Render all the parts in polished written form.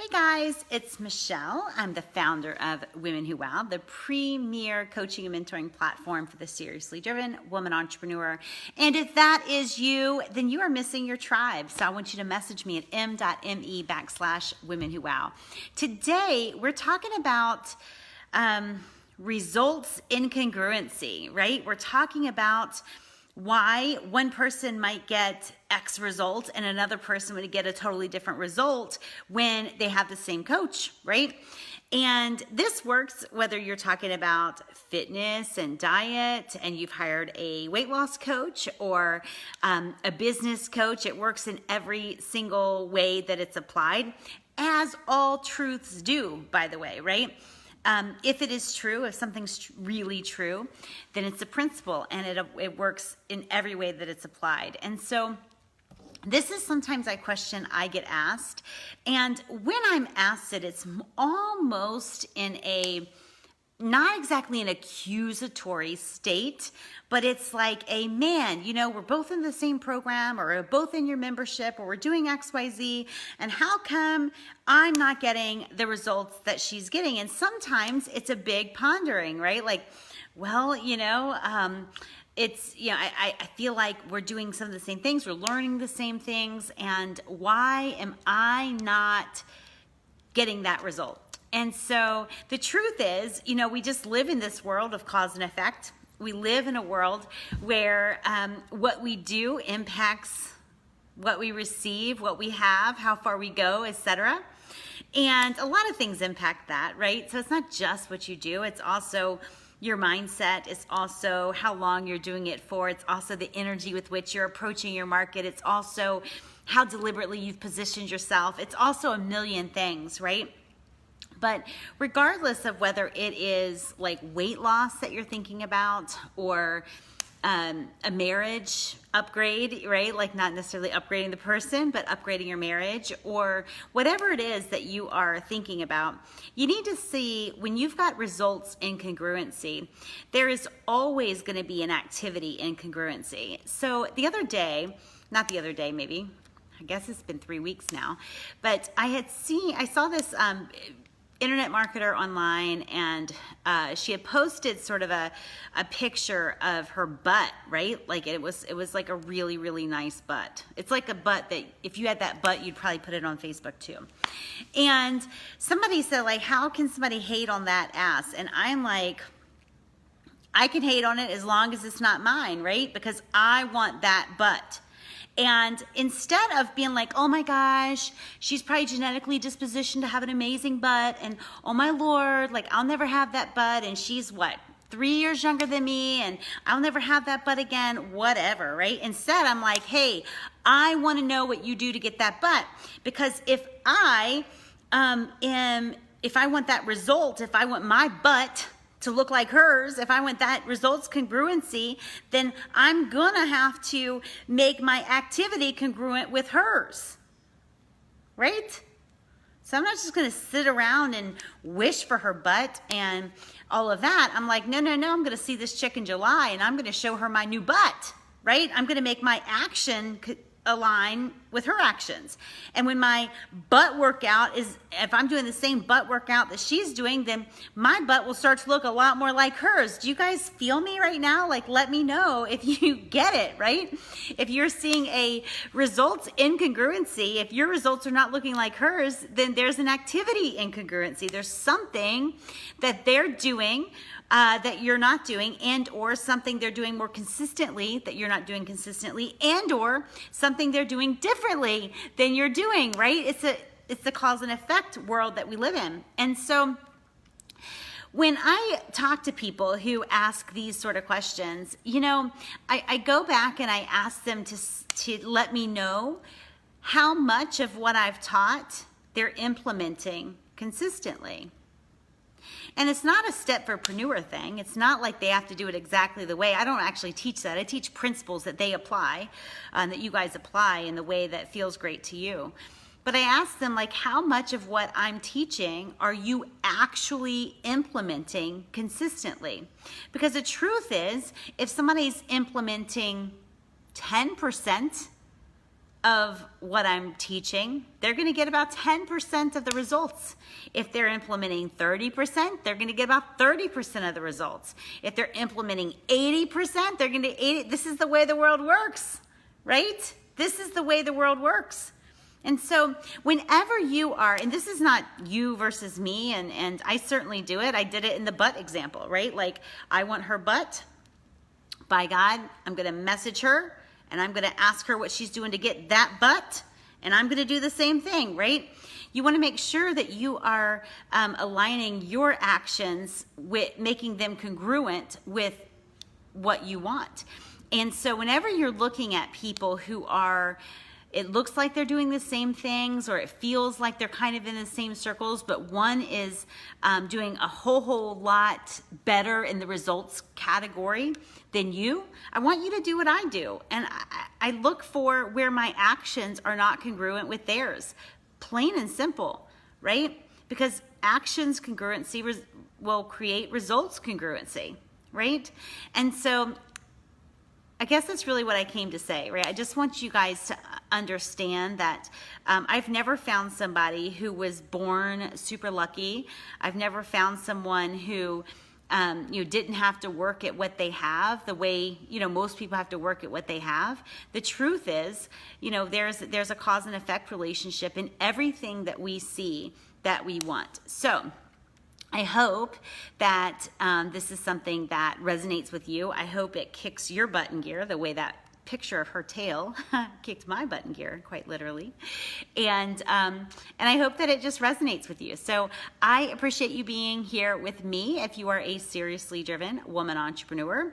Hey guys, it's Michelle. I'm the founder of Women Who Wow, the premier coaching and mentoring platform for the seriously driven woman entrepreneur. And if that is you, then you are missing your tribe. So I want you to message me at m.me/Women Who Wow. Today, we're talking about results incongruency, right? We're talking about why one person might get X result and another person would get a totally different result when they have the same coach, right? And this works whether you're talking about fitness and diet and you've hired a weight loss coach or a business coach. It works in every single way that it's applied, as all truths do, by the way, right? If it is true, if something's really true, then it's a principle and it works in every way that it's applied. And so this is sometimes a question I get asked. And when I'm asked it, it's almost in a, not exactly an accusatory state, but it's like a man, you know, we're both in the same program or we're both in your membership or we're doing XYZ, and how come I'm not getting the results that she's getting? And sometimes it's a big pondering, right? Like, well, you know, it's, you know, I feel like we're doing some of the same things, we're learning the same things, and why am I not getting that result? And so the truth is, you know, we just live in this world of cause and effect. We live in a world where what we do impacts what we receive, what we have, how far we go, etc. And a lot of things impact that, right? So it's not just what you do, it's also your mindset, it's also how long you're doing it for, it's also the energy with which you're approaching your market, it's also how deliberately you've positioned yourself, it's also a million things, right? But regardless of whether it is like weight loss that you're thinking about or a marriage upgrade, right? Like not necessarily upgrading the person, but upgrading your marriage or whatever it is that you are thinking about, you need to see when you've got results incongruency, there is always going to be an activity incongruency. So the other day, not the other day, maybe, I guess it's been 3 weeks now, but I saw this internet marketer online, and she had posted sort of a picture of her butt, right? Like it was like a really, really nice butt. It's like a butt that if you had that butt, you'd probably put it on Facebook too. And somebody said, like, how can somebody hate on that ass? And I'm like, I can hate on it as long as it's not mine, right? Because I want that butt. And instead of being like, oh my gosh, she's probably genetically dispositioned to have an amazing butt, and oh my Lord, like I'll never have that butt, and she's what, 3 years younger than me, and I'll never have that butt again, whatever, right? Instead, I'm like, hey, I want to know what you do to get that butt, because if I want that result, if I want my butt to look like hers, if I want that results congruency, then I'm gonna have to make my activity congruent with hers, right? So I'm not just gonna sit around and wish for her butt and all of that. I'm like, no, I'm gonna see this chick in July and I'm gonna show her my new butt, right? I'm gonna make my action align with her actions. And when my butt workout is, if I'm doing the same butt workout that she's doing, then my butt will start to look a lot more like hers. Do you guys feel me right now? Like, let me know if you get it, right? If you're seeing a results incongruency, if your results are not looking like hers, then there's an activity incongruency. There's something that they're doing that you're not doing, and or something they're doing more consistently that you're not doing consistently, and or something they're doing differently than you're doing, right? It's the cause and effect world that we live in. And so when I talk to people who ask these sort of questions, you know, I go back and I ask them to let me know how much of what I've taught they're implementing consistently. And it's not a stepfirpreneur thing. It's not like they have to do it exactly the way. I don't actually teach that. I teach principles that they apply, that you guys apply in the way that feels great to you. But I ask them, like, how much of what I'm teaching are you actually implementing consistently? Because the truth is, if somebody's implementing 10% of what I'm teaching, they're going to get about 10% of the results. If they're implementing 30%, they're going to get about 30% of the results. If they're implementing 80%, they're going to 80. This is the way the world works, right? This is the way the world works. And so whenever you are, and this is not you versus me, and I certainly do it. I did it in the butt example, right? Like, I want her butt. By God, I'm going to message her, and I'm going to ask her what she's doing to get that butt, and I'm going to do the same thing, right? You want to make sure that you are aligning your actions with making them congruent with what you want. And so whenever you're looking at people who are, it looks like they're doing the same things, or it feels like they're kind of in the same circles, but one is doing a whole lot better in the results category than you, I want you to do what I do. And I look for where my actions are not congruent with theirs. Plain and simple, right? Because actions congruency will create results congruency, right? And so I guess that's really what I came to say, right? I just want you guys to understand that I've never found somebody who was born super lucky. I've never found someone who didn't have to work at what they have the way, most people have to work at what they have. The truth is, there's a cause and effect relationship in everything that we see that we want. So I hope that this is something that resonates with you. I hope it kicks your butt in gear the way that picture of her tail kicked my butt in gear, quite literally. And I hope that it just resonates with you. So I appreciate you being here with me. If you are a seriously driven woman entrepreneur,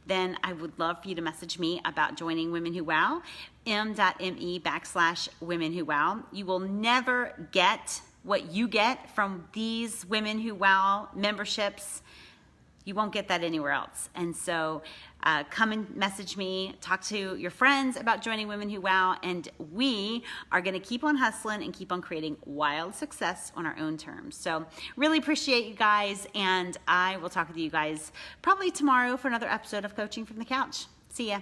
then I would love for you to message me about joining Women Who Wow, m.me/Women Who Wow. You will never get what you get from these Women Who Wow memberships. You won't get that anywhere else. And so come and message me, talk to your friends about joining Women Who Wow, and we are going to keep on hustling and keep on creating wild success on our own terms. So really appreciate you guys, and I will talk with you guys probably tomorrow for another episode of Coaching from the Couch. See ya.